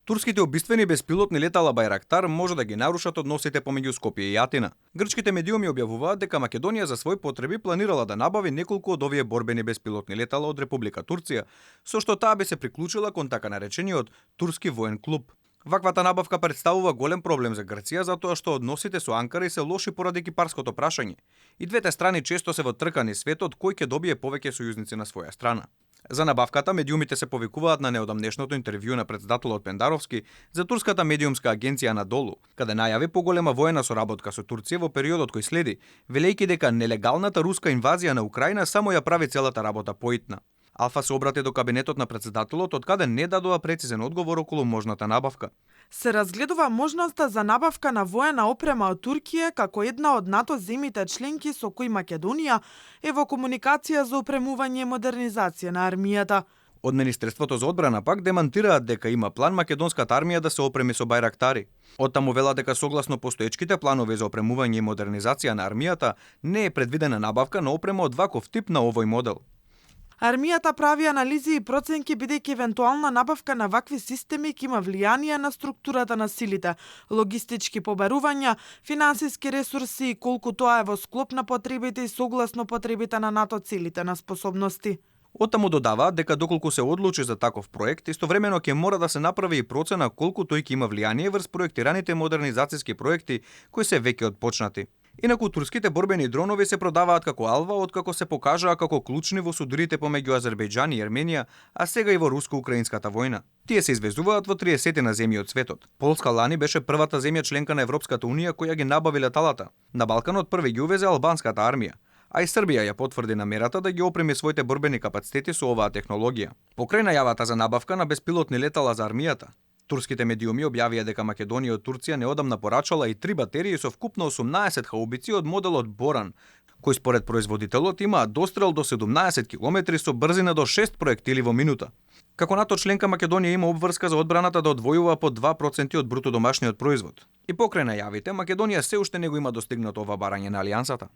Турските убиствени беспилотни летала Байрактар може да ги нарушат односите помеѓу Скопје и Атина. Грчките медиуми објавуваат дека Македонија за свој потреби планирала да набави неколку од овие борбени беспилотни летала од Република Турција, со што таа би се приклучила кон така наречениот турски воен клуб. Ваквата набавка представува голем проблем за Грција затоа што односите со Анкара се лоши поради кипарското прашање. И двете страни често се во трка низ светот кој ќе добие повеќе сојузници на своја страна. За набавката медиумите се повикуваат на неодамнешното интервју на председателот Пендаровски за турската медиумска агенција Анадолу, каде најави поголема воена соработка со Турција во периодот кој следи, велејќи дека нелегалната руска инвазија на Украина само ја прави целата работа поитна. Алфа се обрати до кабинетот на председателот, од каде не дадоа прецизен одговор околу можната набавка. Се разгледува можноста за набавка на воена опрема од Туркија како една од НАТО земјите членки со кои Македонија е во комуникација за опремување и модернизација на армијата. Од Министерството за одбрана пак демантираат дека има план македонската армија да се опреми со Байрактари. Оттаму велат дека согласно постоечките планови за опремување и модернизација на армијата не е предвидена набавка на опрема од ваков тип на овој модел. Армијата прави анализи и проценки бидејќи евентуална набавка на вакви системи ќе има влијание на структурата на силите, логистички побарувања, финансиски ресурси и колку тоа е во склоп на потребите и согласно потребите на НАТО целите на способности. Оттаму додаваат дека доколку се одлучи за таков проект, истовремено ќе мора да се направи и процена колку тој ќе има влијание врз проектираните модернизацијски проекти кои се веќе отпочнати. Инаку турските борбени дронови се продаваат како алва откако се покажаа како клучни во судирите помеѓу Азербејџан и Ерменија, а сега и во руско-украинската војна. Тие се извезуваат во 30 на земји од светот. Полска лани беше првата земја членка на Европската унија која ги набави леталата. На Балканот први ги увезе албанската армија, а и Србија ја потврди намерата да ги опреми своите борбени капацитети со оваа технологија. Покрај најавата за набавка на беспилотни летала за армијата, турските медиуми објавија дека Македонија од Турција неодамна порачала и 3 батерии со вкупно 18 хаубици од моделот Боран, кои според производителот имаат дострел до 17 км со брзина до 6 проектили во минута. Како НАТО членка Македонија има обврска за одбраната да одвојува по 2% од бруто домашниот производ. И покрај најавите, Македонија се уште не го има достигнато ова барање на алијансата.